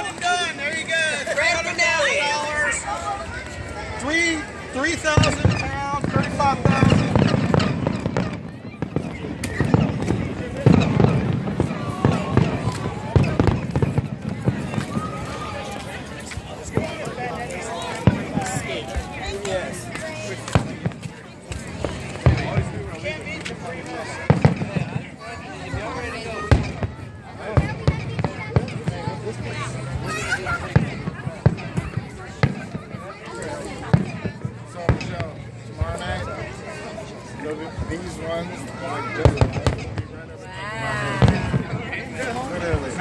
One and done. There you go. $300. 3,000 pounds, 35,000. These ones, like this one. Literally.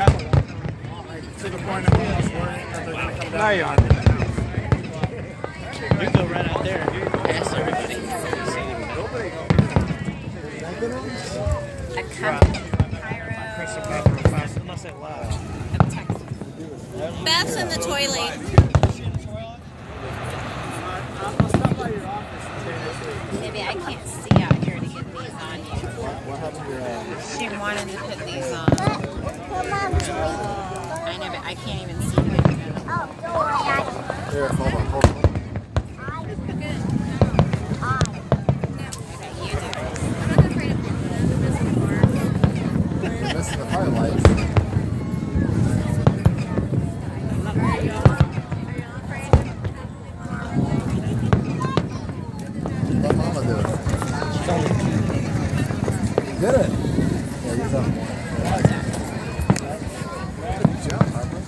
To the point of they're going to come down. You can go right out there. Ask everybody. A cup. Beth's in the toilet. Maybe I can't see out here to get these on you. What happened to your She wanted to put these on. I know, but I can't even see them. Here, hold on. You're missing the highlights. What Mama do? You did it. Yeah, you're done. Good job, Harper.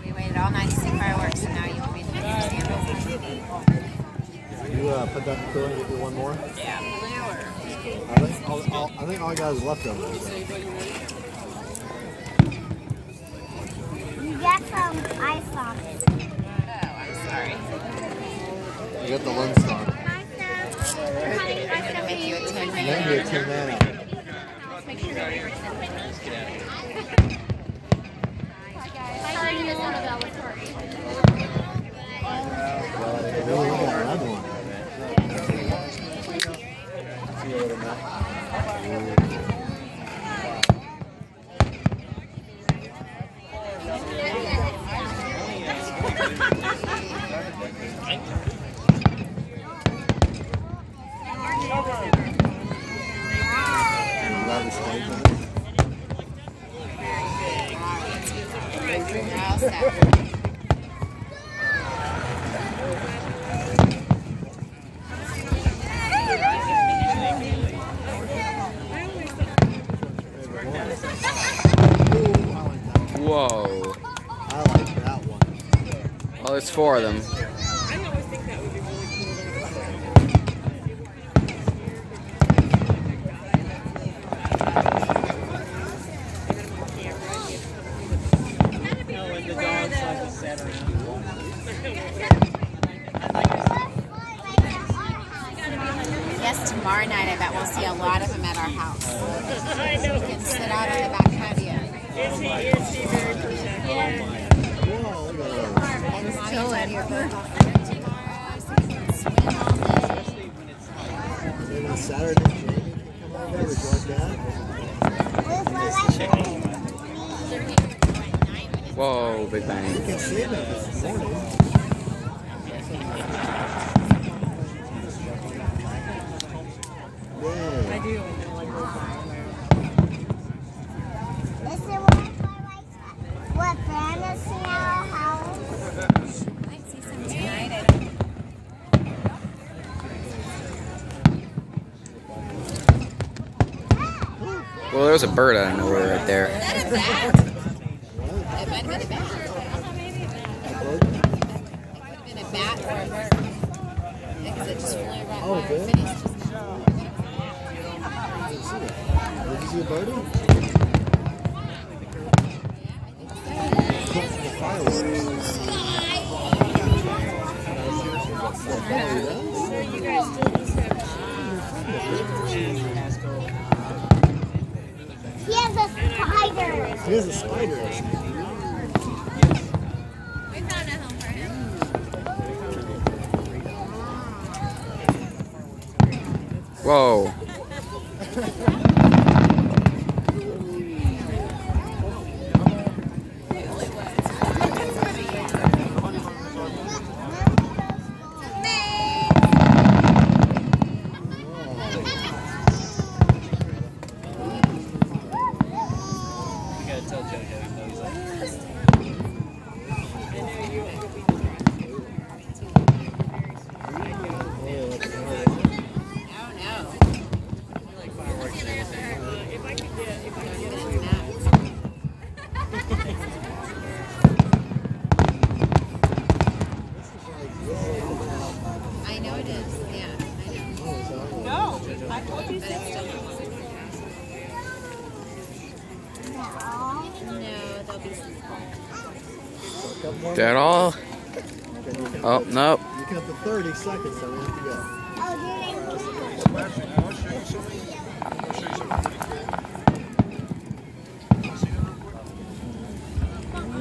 We waited all night to see fireworks, and now you want me to do your You put that in the cooler and get you one more? Yeah, blue or... I think all I got is leftovers. You got some ice on it. Oh, I'm sorry. You got the lens on. I'm gonna make you a 10 Maybe man. a 10 man out. Whoa. I like that one. Well, there's 4 of them. Yes, tomorrow night I bet we'll see a lot of them at our house. We can sit out on the back patio. Is he very protective? And Mommy and Daddy are both off tomorrow, so we can swim all day. Maybe on Saturday, Jamie can come over and record that. Whoa, Big Bang. You can see them this morning. Is it what fantasy in our house? Might see some tonight. Well, there's a bird out of nowhere right there. Is that a bat? It might have been a bat. It could have been a bat or a bird. Because it just flew right by our face just now. Did you see a birdie? The fireworks. You guys still He has a spider. He has a spider. We found a home for him. Whoa. You gotta tell JoJo he knows that. I know it is. Yeah, I know. No, I told you. But it's still not. No, they'll be small. That all? Oh, nope. You got the 30 seconds, so we have to go.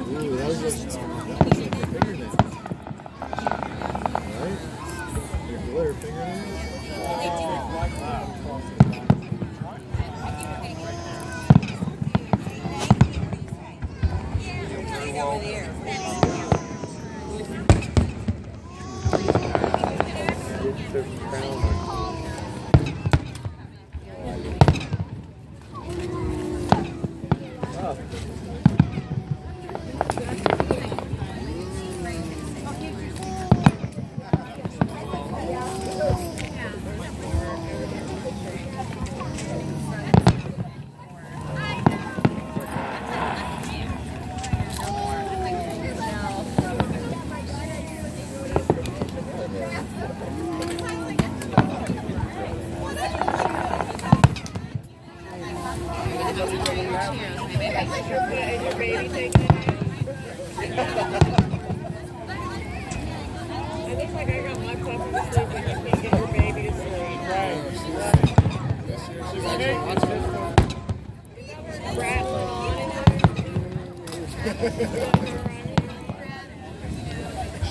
Ooh, that was just like your fingernail. Right? Your glitter fingernail.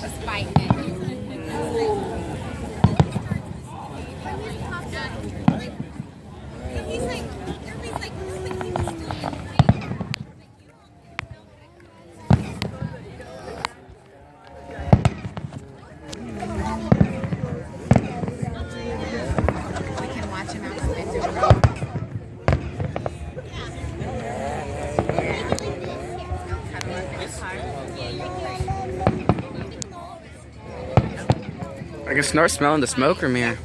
Just fighting it. We can watch him out the window. Cuddle up in his car. I can start smelling the smoke from here.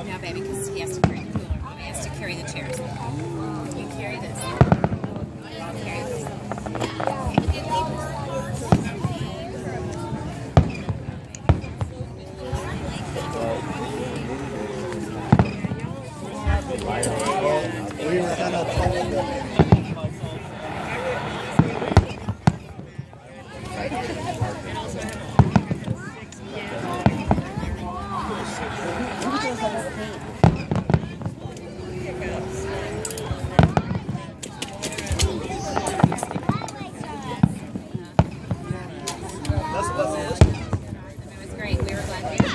No, baby, because he has to carry the cooler. He has to carry the chairs. You carry this. Carry this. We were kind of told that. It was great. We were glad we did.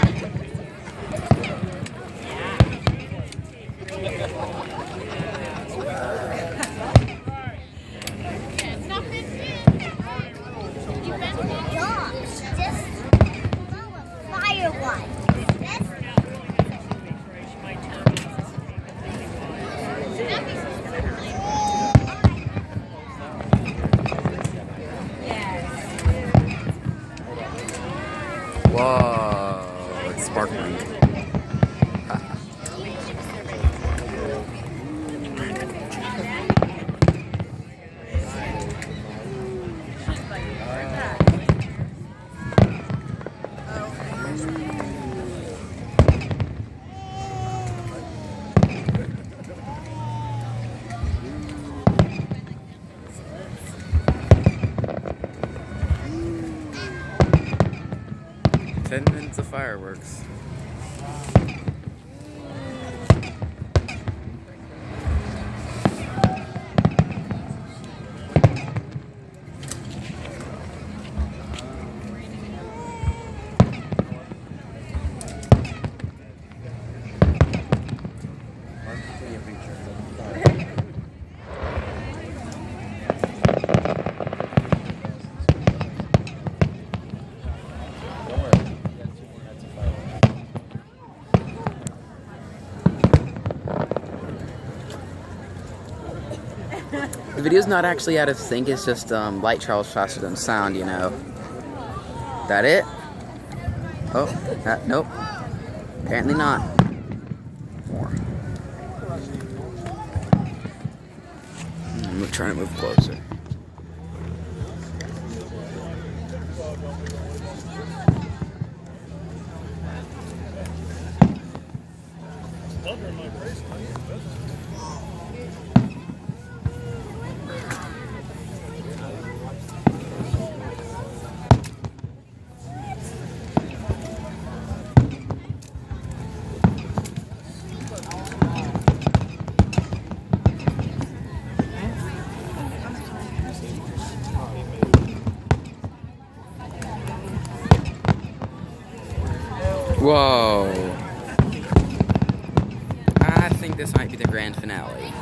Whoa, it's sparkling. Minutes of fireworks. video's not actually out of sync, it's just light travels faster than sound, you know. That it? Oh, nope. Apparently not. More. I'm trying to move closer. Whoa. I think this might be the grand finale.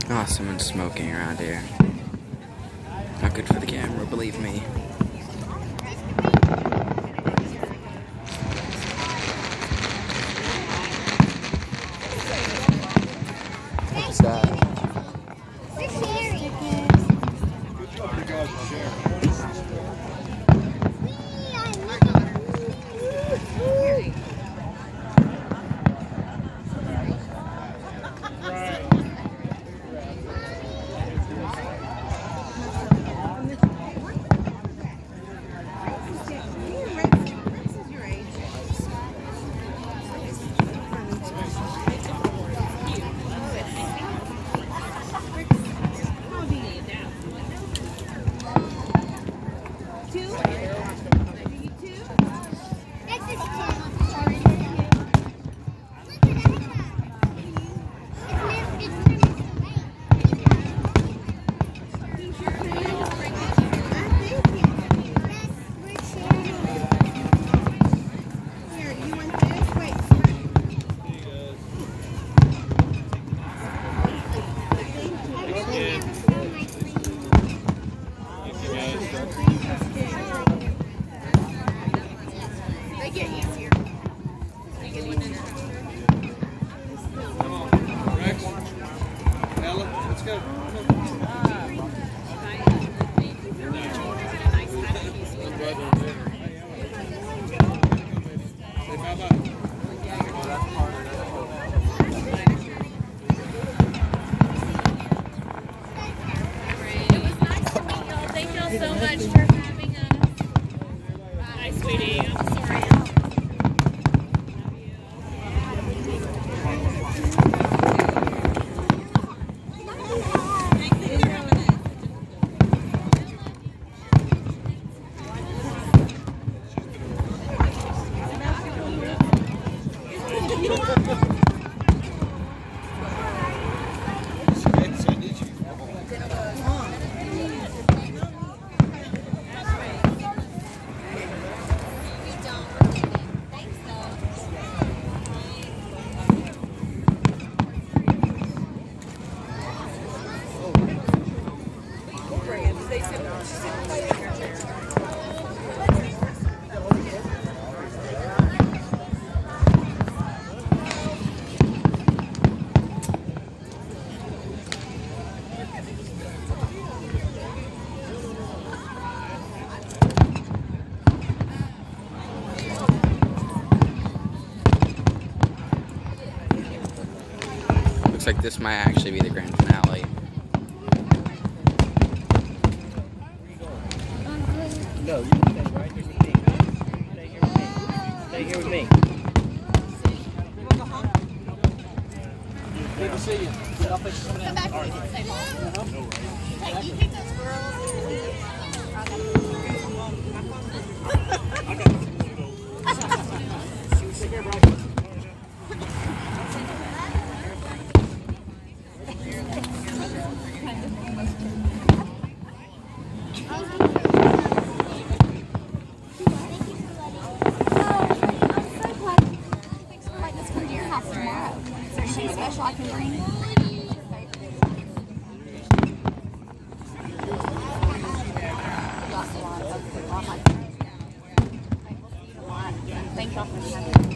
Oh, someone's smoking around here. Not good for the camera, believe me. What's that? So much for having us. Hi, sweetie. I'm sorry. Looks like this might actually be the grand finale. No, you can stay right here with me. Stay here with me. Stay here with me. Good to see you. I'll fix some of Come that. back and say, Mom. Hey, you take those girls. Thank y'all for having me.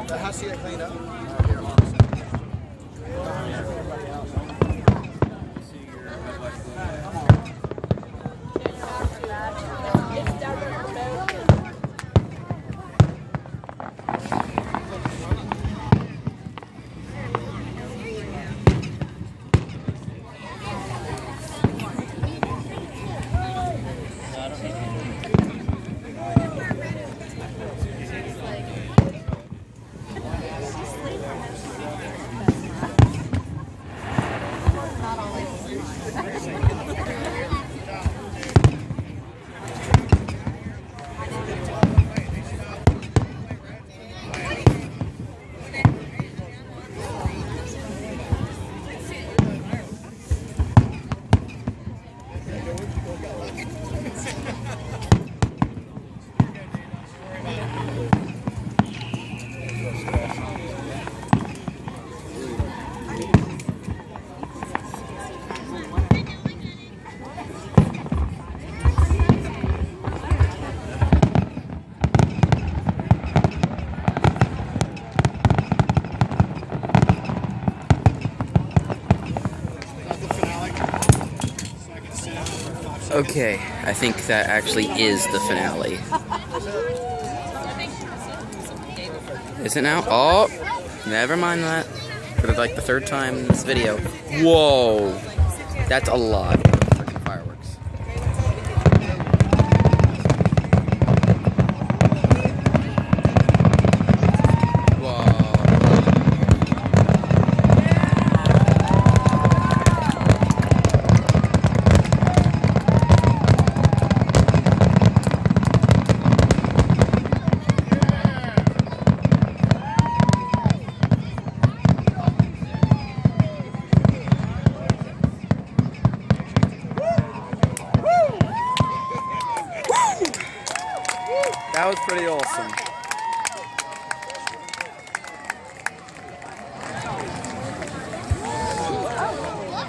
How see it clean up? Okay, I think that actually is the finale. Is it now? Oh, never mind that. For like the third time in this video. Whoa, that's a lot of freaking fireworks. That was pretty awesome.